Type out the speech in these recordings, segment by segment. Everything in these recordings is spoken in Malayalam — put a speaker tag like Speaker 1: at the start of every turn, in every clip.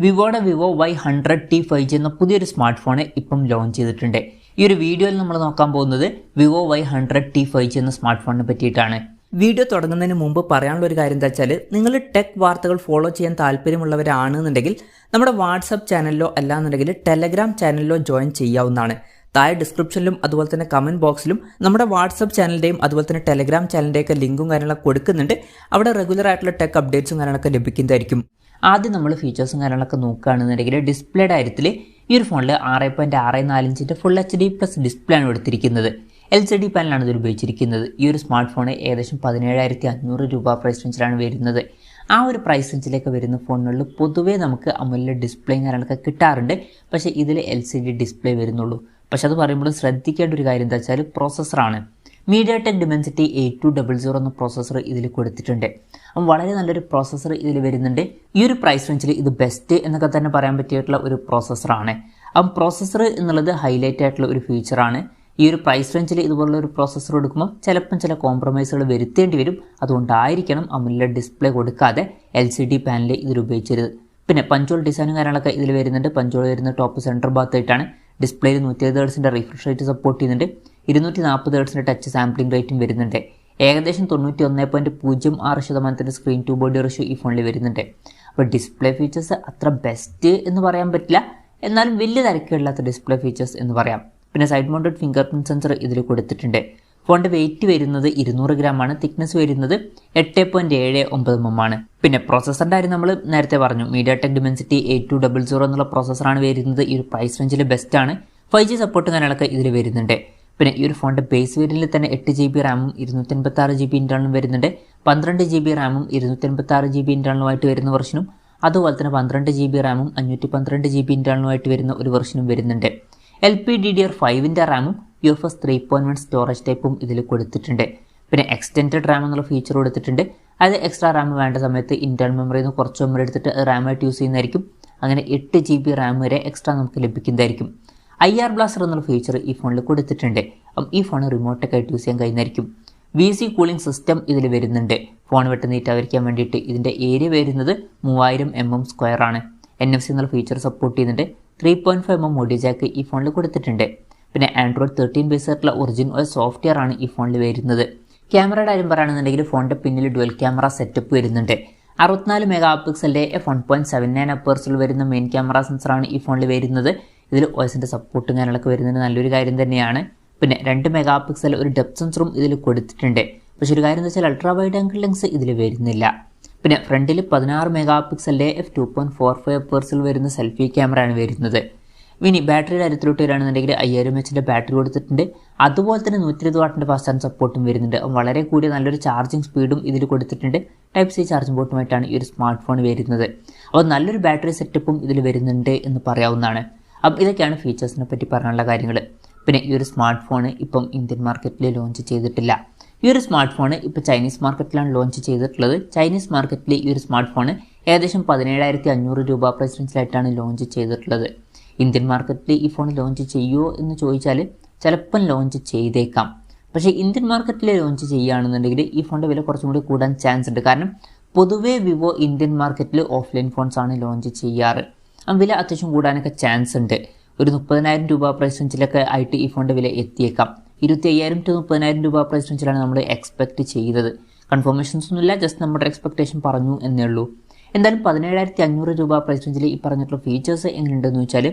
Speaker 1: വിവോയുടെ വിവോ Y100T 5G എന്ന പുതിയൊരു സ്മാർട്ട് ഫോൺ ഇപ്പം ലോഞ്ച് ചെയ്തിട്ടുണ്ട്. ഈ ഒരു വീഡിയോയിൽ നമ്മൾ നോക്കാൻ പോകുന്നത് വിവോ Y100T 5G എന്ന സ്മാർട്ട് ഫോണിനെ പറ്റിയിട്ടാണ്. വീഡിയോ തുടങ്ങുന്നതിന് മുമ്പ് പറയാനുള്ള ഒരു കാര്യം എന്താ വെച്ചാൽ, നിങ്ങൾ ടെക് വാർത്തകൾ ഫോളോ ചെയ്യാൻ താല്പര്യമുള്ളവരാണെന്നുണ്ടെങ്കിൽ നമ്മുടെ വാട്സപ്പ് ചാനലിലോ അല്ലാന്നുണ്ടെങ്കിൽ ടെലഗ്രാം ചാനലിലോ ജോയിൻ ചെയ്യാവുന്നതാണ്. താഴെ ഡിസ്ക്രിപ്ഷനിലും അതുപോലെ തന്നെ കമൻറ്റ് ബോക്സിലും നമ്മുടെ വാട്സപ്പ് ചാനലിൻ്റെയും അതുപോലെ തന്നെ ടെലഗ്രാം ചാനലിൻ്റെയൊക്കെ ലിങ്കും കാര്യങ്ങളൊക്കെ കൊടുക്കുന്നുണ്ട്. അവിടെ റെഗുലർ ആയിട്ടുള്ള ടെക് അപ്ഡേറ്റ്സും കാര്യങ്ങളൊക്കെ ലഭിക്കുന്നതായിരിക്കും. ആദ്യം നമ്മൾ ഫീച്ചേഴ്സും കാര്യങ്ങളൊക്കെ നോക്കുകയാണെന്നുണ്ടെങ്കിൽ ഡിസ്പ്ലേയുടെ കാര്യത്തിൽ ഈ ഒരു ഫോണിൽ 6.64 ഇഞ്ചിൻ്റെ ഫുൾ HD+ ഡിസ്പ്ലേ ആണ് എടുത്തിരിക്കുന്നത്. LCD പാനലാണ് ഇതിൽ ഉപയോഗിച്ചിരിക്കുന്നത്. ഈ ഒരു സ്മാർട്ട് ഫോൺ ഏകദേശം 17,500 രൂപ പ്രൈസ് റേഞ്ചിലാണ് വരുന്നത്. ആ ഒരു പ്രൈസ് റേഞ്ചിലേക്ക് വരുന്ന ഫോണുകളിൽ പൊതുവേ നമുക്ക് AMOLED ഡിസ്പ്ലേയും കാര്യങ്ങളൊക്കെ കിട്ടാറുണ്ട്. പക്ഷേ ഇതിൽ LCD ഡിസ്പ്ലേ വരുന്നുള്ളൂ. പക്ഷെ അത് പറയുമ്പോൾ ശ്രദ്ധിക്കേണ്ട ഒരു കാര്യം എന്താ വെച്ചാൽ പ്രോസസ്സറാണ്. MediaTek Dimensity 8200 എന്ന പ്രോസസ്സർ ഇതിൽ കൊടുത്തിട്ടുണ്ട്. അപ്പം വളരെ നല്ലൊരു പ്രോസസ്സർ ഇതിൽ വരുന്നുണ്ട്. ഈ ഒരു പ്രൈസ് റേഞ്ചിൽ ഇത് ബെസ്റ്റ് എന്നൊക്കെ തന്നെ പറയാൻ പറ്റിയിട്ടുള്ള ഒരു പ്രോസസ്സറാണ്. അപ്പം പ്രോസസ്സർ എന്നുള്ളത് ഹൈലൈറ്റ് ആയിട്ടുള്ള ഒരു ഫീച്ചറാണ്. ഈ ഒരു പ്രൈസ് റേഞ്ചിൽ ഇതുപോലുള്ള ഒരു പ്രോസസ്സർ എടുക്കുമ്പോൾ ചില കോംപ്രമൈസുകൾ വരുത്തേണ്ടി വരും. അതുകൊണ്ടായിരിക്കണം AMOLED ഡിസ്പ്ലേ കൊടുക്കാതെ LCD പാനൽ ഇതിൽ ഉപയോഗിച്ചത്. പിന്നെ പഞ്ചോൾ ഡിസൈനും കാര്യങ്ങളൊക്കെ ഇതിൽ വരുന്നുണ്ട്. പഞ്ചോൾ വരുന്ന ടോപ്പ് സെൻറ്റർ ഭാഗത്തായിട്ടാണ്. ഡിസ്പ്ലേയിൽ 120 Hz റിഫ്രഷ് റേറ്റ് സപ്പോർട്ട് ചെയ്യുന്നുണ്ട്. 240 Hz ടച്ച് സാമ്പിളിംഗ് റേറ്റും വരുന്നുണ്ട്. ഏകദേശം 91.06% സ്ക്രീൻ ടു ബോഡി റേഷ്യോ ഈ ഫോണിൽ വരുന്നുണ്ട്. അപ്പോൾ ഡിസ്പ്ലേ ഫീച്ചേഴ്സ് അത്ര ബെസ്റ്റ് എന്ന് പറയാൻ പറ്റില്ല, എന്നാലും വലിയ തിരക്കില്ലാത്ത ഡിസ്പ്ലേ ഫീച്ചേഴ്സ് എന്ന് പറയാം. പിന്നെ side mounted finger print sensor ഇതിൽ കൊടുത്തിട്ടുണ്ട്. ഫോണിൻ്റെ വെയിറ്റ് വരുന്നത് 200 ഗ്രാം ആണ്. തിക്നെസ് വരുന്നത് 8.79 mm ആണ്. പിന്നെ പ്രോസസ്സറിൻ്റെ കാര്യം നമ്മൾ നേരത്തെ പറഞ്ഞു. MediaTek Dimensity 8200 എന്നുള്ള പ്രോസസ്സറാണ് വരുന്നത്. ഈ ഒരു പ്രൈസ് റേഞ്ചിൽ ബെസ്റ്റാണ്. 5G സപ്പോർട്ടും കാര്യങ്ങളൊക്കെ ഇതിൽ വരുന്നുണ്ട്. പിന്നെ ഈ ഒരു ഫോണിൻ്റെ ബേസ് വേരിയൻറ്റിൽ തന്നെ 8GB റാമും 256GB ഇൻറ്റേർണലും വരുന്നുണ്ട്. 12GB റാമും 256GB ഇൻറ്റേർണലുമായിട്ട് വരുന്ന വെർഷനും അതുപോലെ തന്നെ 12GB റാമും 512GB ഇൻറ്റേർണലുമായിട്ട് വരുന്ന ഒരു വെർഷനും വരുന്നുണ്ട്. LPDDR5 റാമും UFS 3.1 സ്റ്റോറേജ് ടൈപ്പും ഇതിൽ കൊടുത്തിട്ടുണ്ട്. പിന്നെ എക്സ്റ്റെൻഡഡ് റാം എന്നുള്ള ഫീച്ചർ കൊടുത്തിട്ടുണ്ട്. അതായത് എക്സ്ട്രാ റാം വേണ്ട സമയത്ത് ഇൻറ്റേർണൽ മെമ്മറിയിൽ നിന്ന് കുറച്ച് മെമ്മറി എടുത്തിട്ട് റാമായിട്ട് യൂസ് ചെയ്യുന്നതായിരിക്കും. അങ്ങനെ 8GB റാം വരെ എക്സ്ട്രാ നമുക്ക് ലഭിക്കുന്നതായിരിക്കും. IR ബ്ലാസ്റ്റർ എന്നുള്ള ഫീച്ചർ ഈ ഫോണിൽ കൊടുത്തിട്ടുണ്ട്. അപ്പം ഈ ഫോൺ റിമോട്ടൊക്കെ ആയിട്ട് യൂസ് ചെയ്യാൻ കഴിയുന്നതായിരിക്കും. VC കൂളിംഗ് സിസ്റ്റം ഇതിൽ വരുന്നുണ്ട്. ഫോൺ വെട്ട് നീറ്റായിരിക്കാൻ വേണ്ടിയിട്ട്. ഇതിൻ്റെ ഏരിയ വരുന്നത് 3000 mm² ആണ്. NFC എന്നുള്ള ഫീച്ചർ സപ്പോർട്ട് ചെയ്യുന്നുണ്ട്. 3.5 mm ഓഡിയോ ജാക്ക് ഈ ഫോണിൽ കൊടുത്തിട്ടുണ്ട്. പിന്നെ Android 13 ബേസ് ആയിട്ടുള്ള ഒറിജിൻ OS സോഫ്റ്റ്വെയർ ആണ് ഈ ഫോണിൽ വരുന്നത്. ക്യാമറയുടെ കാര്യം പറയുകയാണെന്നുണ്ടെങ്കിൽ ഫോണിൻ്റെ പിന്നിൽ ഡുവൽ ക്യാമറ സെറ്റപ്പ് വരുന്നുണ്ട്. 64 മെഗാപിക്സലിൻ്റെ f1.79 അപ്പേഴ്സിൽ വരുന്ന മെയിൻ ക്യാമറ സെൻസറാണ് ഈ ഫോണിൽ വരുന്നത്. ഇതിൽ OSൻ്റെ സപ്പോർട്ടും കാര്യങ്ങളൊക്കെ വരുന്നത് നല്ലൊരു കാര്യം തന്നെയാണ്. പിന്നെ 2 മെഗാപിക്സൽ ഒരു ഡെപ്ത് സെൻസറും ഇതിൽ കൊടുത്തിട്ടുണ്ട്. പക്ഷെ ഒരു കാര്യം എന്ന് വെച്ചാൽ അൾട്രാ വൈഡ് ആംഗിൾ ലെൻസ് ഇതിൽ വരുന്നില്ല. പിന്നെ ഫ്രണ്ടിൽ 16 മെഗാപിക്സലിൻ്റെ f2.45 അപ്പേഴ്സിൽ വരുന്ന സെൽഫി ക്യാമറയാണ് വരുന്നത്. ഇനി ബാറ്ററിയുടെ കാര്യത്തിലോട്ട് വരികയാണെന്നുണ്ടെങ്കിൽ 5000 mAh ബാറ്ററി കൊടുത്തിട്ടുണ്ട്. അതുപോലെ തന്നെ 120 വാട്ടിൻ്റെ ഫാസ്റ്റ് ചാർജ് സപ്പോർട്ടും വരുന്നുണ്ട്. വളരെ കൂടിയ നല്ലൊരു ചാർജിങ് സ്പീഡും ഇതിൽ കൊടുത്തിട്ടുണ്ട്. Type C ചാർജിംഗ് പോർട്ടുമായിട്ടാണ് ഈ ഒരു സ്മാർട്ട് ഫോൺ വരുന്നത്. അപ്പോൾ നല്ലൊരു ബാറ്ററി സെറ്റപ്പും ഇതിൽ വരുന്നുണ്ട് എന്ന് പറയാവുന്നതാണ്. അപ്പം ഇതൊക്കെയാണ് ഫീച്ചേഴ്സിനെ പറ്റി പറയാനുള്ള കാര്യങ്ങൾ. പിന്നെ ഈ ഒരു സ്മാർട്ട് ഫോൺ ഇപ്പം ഇന്ത്യൻ മാർക്കറ്റിൽ ലോഞ്ച് ചെയ്തിട്ടില്ല. ഈ ഒരു സ്മാർട്ട് ഫോൺ ഇപ്പോൾ ചൈനീസ് മാർക്കറ്റിലാണ് ലോഞ്ച് ചെയ്തിട്ടുള്ളത്. ചൈനീസ് മാർക്കറ്റിൽ ഈ ഒരു സ്മാർട്ട് ഫോൺ ഏകദേശം 17,500 രൂപ പ്രൈസ് റേഞ്ചിലായിട്ടാണ് ലോഞ്ച് ചെയ്തിട്ടുള്ളത്. ഇന്ത്യൻ മാർക്കറ്റിൽ ഈ ഫോൺ ലോഞ്ച് ചെയ്യുമോ എന്ന് ചോദിച്ചാൽ ചിലപ്പം ലോഞ്ച് ചെയ്തേക്കാം. പക്ഷേ ഇന്ത്യൻ മാർക്കറ്റിൽ ലോഞ്ച് ചെയ്യുകയാണെന്നുണ്ടെങ്കിൽ ഈ ഫോണിൻ്റെ വില കുറച്ചും കൂടി കൂടാൻ ചാൻസ് ഉണ്ട്. കാരണം പൊതുവേ വിവോ ഇന്ത്യൻ മാർക്കറ്റിൽ ഓഫ്ലൈൻ ഫോൺസാണ് ലോഞ്ച് ചെയ്യാറ്. ആ വില അത്യാവശ്യം കൂടാനൊക്കെ ചാൻസ് ഉണ്ട്. ഒരു 30,000 രൂപ പ്രൈസ് റേഞ്ചിലൊക്കെ ആയിട്ട് ഈ ഫോണിൻ്റെ വില എത്തിയേക്കാം. 25,000 to 30,000 രൂപ പ്രൈസ് റേഞ്ചിലാണ് നമ്മൾ എക്സ്പെക്റ്റ് ചെയ്തത്. കൺഫർമേഷൻസ് ഒന്നുമില്ല, ജസ്റ്റ് നമ്മുടെ എക്സ്പെക്ടേഷൻ പറഞ്ഞു എന്നേ ഉള്ളൂ. എന്തായാലും 17,500 രൂപ പ്രൈസ് റേഞ്ചിൽ ഈ പറഞ്ഞിട്ടുള്ള ഫീച്ചേഴ്സ് എങ്ങനെയുണ്ടെന്ന് വെച്ചാൽ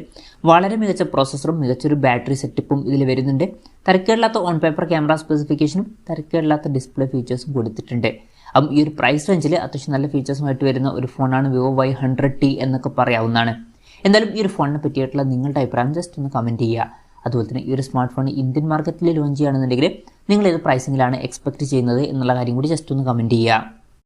Speaker 1: വളരെ മികച്ച പ്രോസസ്സറും മികച്ചൊരു ബാറ്ററി സെറ്റപ്പും ഇതിൽ വരുന്നുണ്ട്. തരക്കേടില്ലാത്ത ഓൺ പേപ്പർ ക്യാമറ സ്പെസിഫിക്കേഷനും തരക്കേടില്ലാത്ത ഡിസ്പ്ലേ ഫീച്ചേഴ്സും കൊടുത്തിട്ടുണ്ട്. അപ്പം ഈ ഒരു പ്രൈസ് റേഞ്ചിൽ അത്യാവശ്യം നല്ല ഫീച്ചേഴ്സുമായിട്ട് വരുന്ന ഒരു ഫോണാണ് വിവോ Y100T എന്നൊക്കെ പറയാവുന്നതാണ്. എന്തായാലും ഈ ഒരു ഫോണിനെ പറ്റിയിട്ടുള്ള നിങ്ങളുടെ അഭിപ്രായം ജസ്റ്റ് ഒന്ന് കമൻറ്റ് ചെയ്യുക. അതുപോലെ തന്നെ ഈ ഒരു സ്മാർട്ട് ഫോൺ ഇന്ത്യൻ മാർക്കറ്റിൽ ലോഞ്ച് ചെയ്യുകയാണെന്നുണ്ടെങ്കിൽ നിങ്ങൾ ഏത് പ്രൈസിങ്ങിലാണ് എക്സ്പെക്റ്റ് ചെയ്യുന്നത് എന്നുള്ള കാര്യം കൂടി ജസ്റ്റ് ഒന്ന് കമൻറ്റ് ചെയ്യുക.